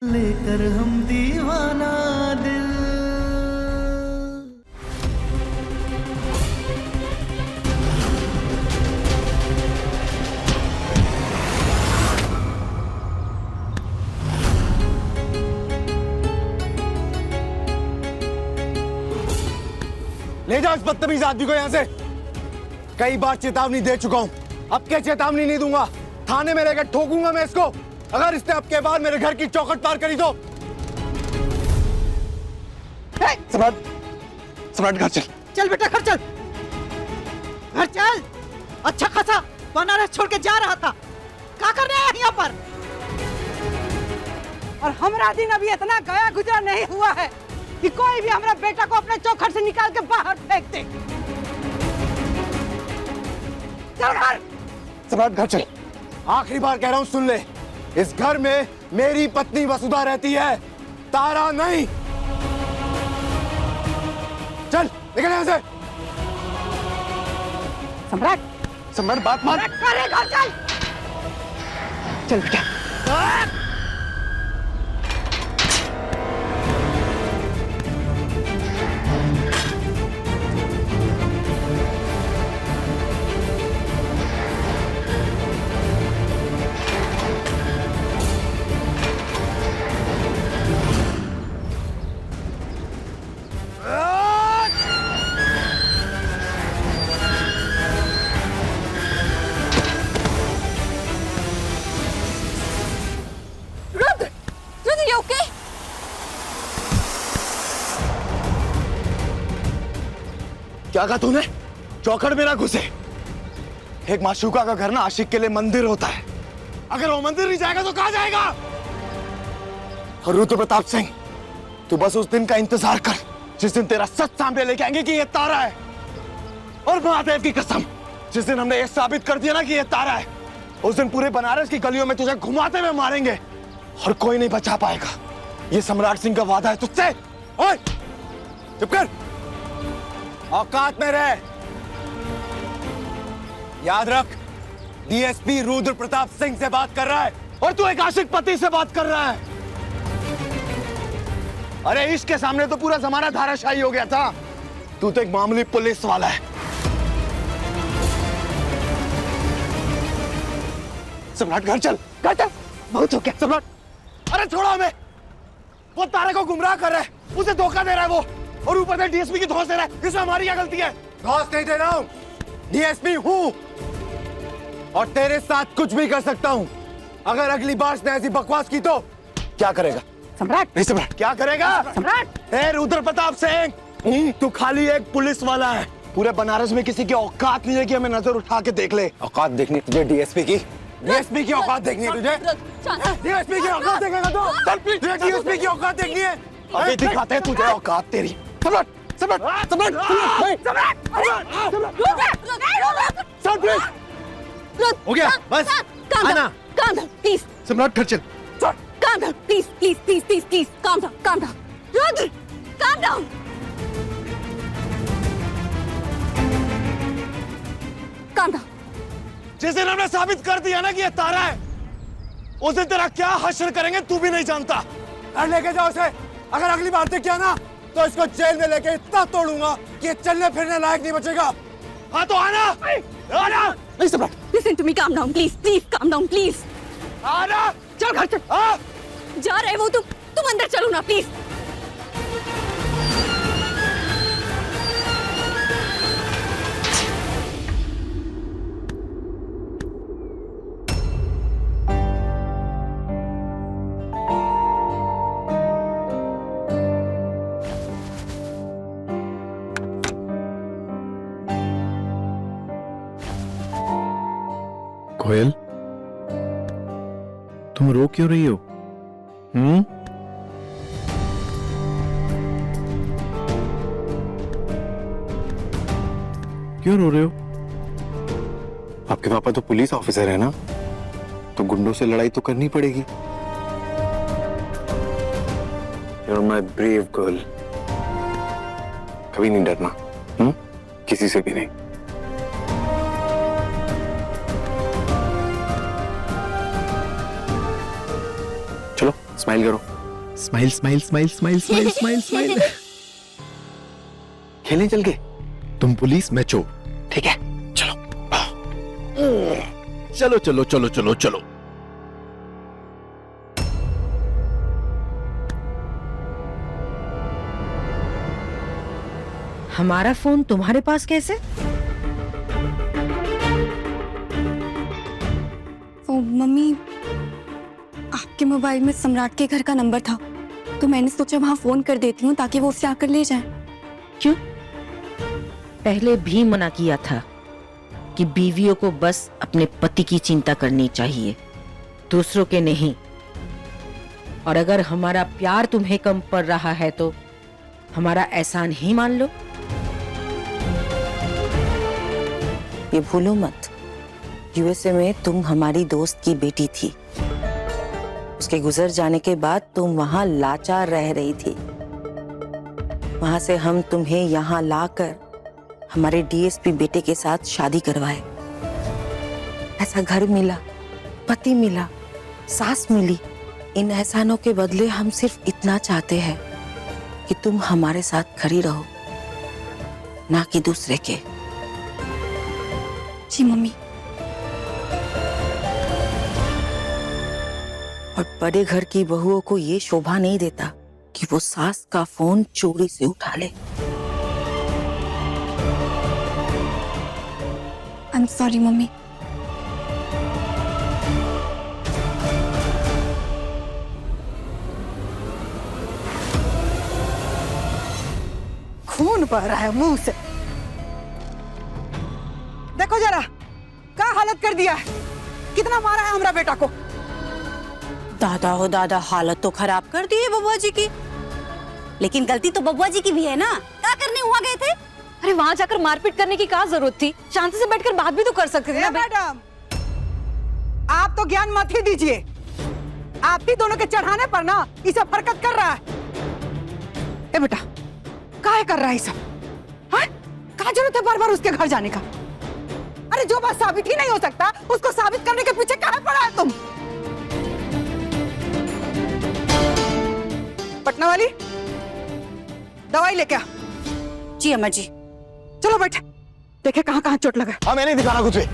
लेकर हम दीवाना दिल। ले जाओ इस बदतमीज आदमी को यहाँ से। कई बार चेतावनी दे चुका हूँ, अब क्या चेतावनी नहीं दूंगा। थाने में लेकर ठोकूंगा मैं इसको, अगर इसने अब के बाद मेरे घर की चौखट पार करी तो। सम्राट, सम्राट घर चल। चल बेटा घर चल, घर चल। अच्छा खासा बनारस छोड़ के जा रहा था, क्या कर रहे हैं यहाँ पर? और हमारा दिन अभी इतना गया गुजरा नहीं हुआ है कि कोई भी हमारा बेटा को अपने चौखट से निकाल के बाहर फेंक दे। चल घर। सम्राट घर चल, आखिरी बार कह रहा हूँ सुन ले। इस घर में मेरी पत्नी वसुधा रहती है, तारा नहीं। चल निकल यहाँ से। सम्राट, सम्राट बात मान। करे घर चल। चल बेटा। क्या कहा तूने? चौखट मेरा घुसे। एक माशूका का घर ना आशिक के लिए मंदिर होता है, अगर वो मंदिर नहीं जाएगा तो कहां जाएगा? और रुद्र प्रताप सिंह, तू बस उस दिन का इंतजार कर जिस दिन तेरा सच सामने लेके आएंगे कि ये तारा है। और महादेव की कसम, जिस दिन हमने ये साबित कर दिया ना कि ये तारा है, उस दिन पूरे बनारस की गलियों में तुझे घुमाते हुए मारेंगे और कोई नहीं बचा पाएगा। ये सम्राट सिंह का वादा है तुझसे। ओए चुप कर, औकात में रह। याद रख, डीएसपी रुद्र प्रताप सिंह से बात कर रहा है और तू एक आशिक पति से बात कर रहा है। अरे इश्क के सामने तो पूरा जमाना धाराशाही हो गया था, तू तो एक मामूली पुलिस वाला है। सम्राट घर चल, घर चल। बहुत हो गया सम्राट। अरे छोड़ो हमें, वो तारे को गुमराह कर रहा है, उसे धोखा दे रहा है वो, और ऊपर से डीएसपी की धौंस दे रहा है। इसमें हमारी क्या गलती है? धौंस नहीं दे रहा हूं, डीएसपी हूं और तेरे साथ कुछ भी कर सकता हूं। अगर अगली बार इसने ऐसी बकवास की तो क्या करेगा? सम्राट, नहीं सम्राट, क्या करेगा? सम्राट। ए रुद्र प्रताप सिंह, तू खाली एक पुलिस वाला है, पूरे बनारस में किसी की औकात नहीं है कि हमें नजर उठा के देख ले। औकात देखनी तुझे डीएसपी की? डीएसपी की औकात देखनी है तुझे? डीएसपी की औकात देखेगा तो? तुझे डीएसपी की औकात देखनी है? अभी दिखाते हैं तुझे औकात तेरी। सम्राट, सम्राट, सम्राट, हो गया बस, आना। Calm down, please. सम्राट घर चल। Calm down, please, please, please, please, please. Calm down, calm down. Rudra, calm down. Calm down. जिस दिन हमने साबित कर दिया ना कि ये तारा है, उस दिन तेरा क्या हश्र करेंगे तू भी नहीं जानता। लेके जाओ उसे, अगर अगली बार देखा ना तो इसको जेल में लेके इतना तोड़ूंगा कि ये चलने फिरने लायक नहीं बचेगा। हाँ तो आना, आना। नहीं सम्राट, Listen to me, calm down, please, please, calm down, please. आना। चल घर चल। जा रहे वो तुम अंदर चलो ना, प्लीज। कोयल, तुम रो क्यों रही हो? क्यों रो रहे हो? आपके पापा तो पुलिस ऑफिसर है ना, तो गुंडों से लड़ाई तो करनी पड़ेगी। You're my brave girl. कभी नहीं डरना, किसी से भी नहीं। चलो स्माइल करो, smile smile smile smile smile smile smile. खेलें चल के, तुम पुलिस मैं चोर, ठीक है? चलो चलो चलो चलो चलो चलो। हमारा फोन तुम्हारे पास कैसे? ओ मम्मी, आपके मोबाइल में सम्राट के घर का नंबर था, तो मैंने सोचा वहां फोन कर देती हूँ ताकि वो उससे आकर ले जाए। क्यों? पहले भी मना किया था कि बीवियों को बस अपने पति की चिंता करनी चाहिए, दूसरों के नहीं। और अगर हमारा प्यार तुम्हें कम पड़ रहा है तो हमारा एहसान ही मान लो। ये भूलो मत, यूएसए में तुम हमारी दोस्त की बेटी थी। उसके गुजर जाने के बाद तुम वहां लाचार रह रही थी। वहां से हम तुम्हें यहाँ लाकर हमारे डीएसपी बेटे के साथ शादी करवाए। ऐसा घर मिला, पति मिला, सास मिली। इन एहसानों के बदले हम सिर्फ इतना चाहते हैं कि तुम हमारे साथ खड़ी रहो, ना कि दूसरे के। जी मम्मी। और बड़े घर की बहुओं को ये शोभा नहीं देता कि वो सास का फोन चोरी से उठा ले। I am sorry mummy. खून बह रहा है मुंह से। देखो जरा क्या हालत कर दिया है, कितना मारा है हमारा बेटा को। दादा हो दादा, हालत तो खराब कर दी है बबुआ जी की। लेकिन गलती तो बबुआ जी की भी है ना। क्या करने वहाँ गए थे? अरे वहां जाकर मारपीट करने की क्या जरूरत थी? शांति से बैठकर बात भी तो कर सकते थे ना। मैडम, आप तो ज्ञान मत ही दीजिए। आप ही दोनों के चढ़ाने पर ना ये सब हरकत कर रहा है। ए बेटा, काहे कर रहा है ये सब? हाँ? क्या जरूरत है बार बार उसके घर जाने का? अरे जो बात साबित ही नहीं हो सकता, उसको साबित करने के पीछे काहे पड़ा है तुम? पटना वाली, दवाई लेके आ। जी अम्मा जी। चलो बैठे, देखे कहाँ कहाँ चोट लगा। हाँ, मैंने दिखाना कुछ भी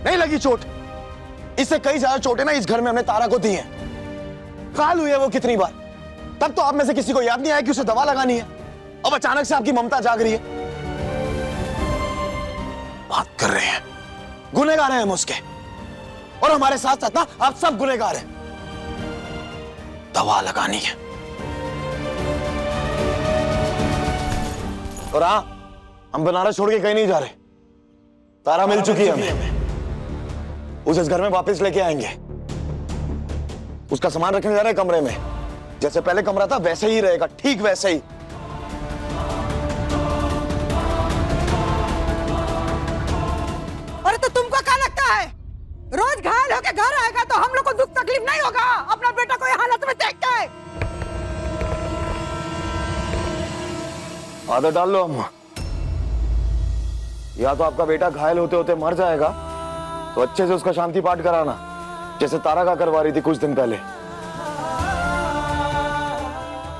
नहीं लगी चोट। इससे कई ज्यादा चोटें ना इस घर में हमने तारा को दी हैं। काल हुई है वो कितनी बार, तब तो आप में से किसी को याद नहीं आया कि उसे दवा लगानी है। अब अचानक से आपकी ममता जाग रही है। बात कर रहे हैं, गुनहगार हैं हम उसके, और हमारे साथ साथ ना आप सब गुनहगार हैं। दवा लगानी है। और हाँ, हम बनारस छोड़ के कहीं नहीं जा रहे। तारा मिल चुकी है हमें, उसे इस घर में वापस लेके आएंगे। उसका सामान रखने जा रहे हैं कमरे में। जैसे पहले कमरा था वैसे ही रहेगा, ठीक वैसे ही। अरे तो तुमको क्या लगता है रोज घायल होके घर आएगा तो हम लोग को दुख तकलीफ नहीं होगा अपना बेटा को ये हालत में देख के? आदत डाल लो अम्मा। या तो आपका बेटा घायल होते होते मर जाएगा, तो अच्छे से उसका शांति पाठ कराना, जैसे तारा का करवा रही थी कुछ दिन पहले।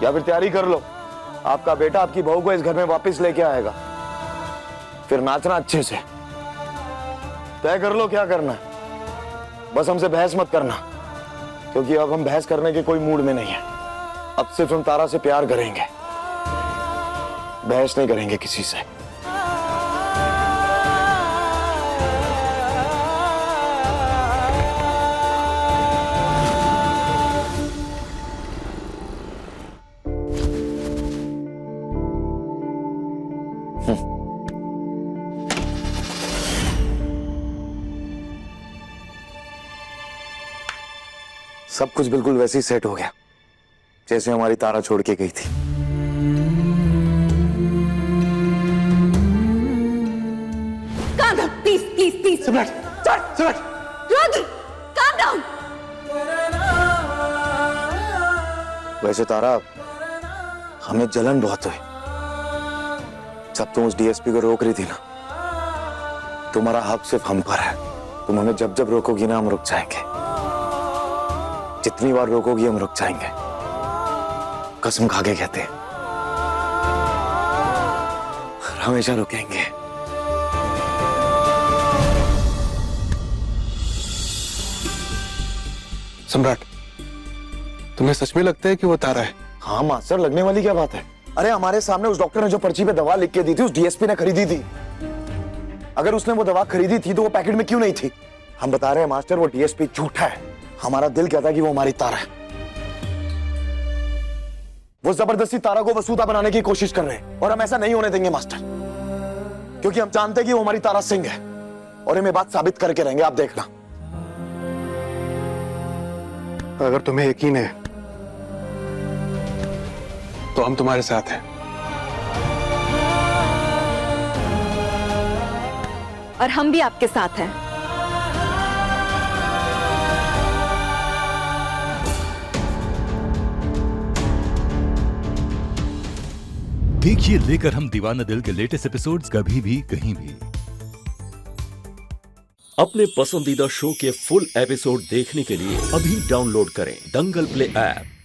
या फिर तैयारी कर लो, आपका बेटा आपकी बहू को इस घर में वापस लेके आएगा। फिर नाचना अच्छे से। तय कर लो क्या करना है। बस हमसे बहस मत करना, क्योंकि अब हम बहस करने के कोई मूड में नहीं है। अब सिर्फ हम तारा से प्यार करेंगे, बहस नहीं करेंगे किसी से। सब कुछ बिल्कुल वैसे ही सेट हो गया जैसे हमारी तारा छोड़ के गई थी। Calm down, please, please, please. सम्राट, सम्राट। Rudra, calm down. वैसे तारा, हमें जलन बहुत हुई जब तुम उस डीएसपी को रोक रही थी ना। तुम्हारा हक सिर्फ हम पर है। तुम हमें जब जब रोकोगी ना, हम रुक जाएंगे। जितनी बार रोकोगी हम रुक जाएंगे, कसम खा के कहते हैं, और हमेशा रुकेंगे। सम्राट, तुम्हें सच में लगता है कि वो तारा है? हाँ मास्टर, लगने वाली क्या बात है? अरे हमारे सामने उस डॉक्टर ने जो पर्ची पे दवा लिख के दी थी, उस डीएसपी ने खरीदी थी। अगर उसने वो दवा खरीदी थी तो वो पैकेट में क्यों नहीं थी? हम बता रहे हैं मास्टर, वो डीएसपी झूठा है। हमारा दिल कहता है कि वो हमारी तारा है। वो जबरदस्ती तारा को वसूदा बनाने की कोशिश कर रहे हैं और हम ऐसा नहीं होने देंगे मास्टर, क्योंकि हम जानते हैं कि वो हमारी तारा सिंह है और हमें बात साबित करके रहेंगे, आप देखना। अगर तुम्हें यकीन है तो हम तुम्हारे साथ हैं। और हम भी आपके साथ हैं। देखिए लेकर हम दीवाना दिल के लेटेस्ट एपिसोड्स कभी भी कहीं भी। अपने पसंदीदा शो के फुल एपिसोड देखने के लिए अभी डाउनलोड करें दंगल प्ले ऐप।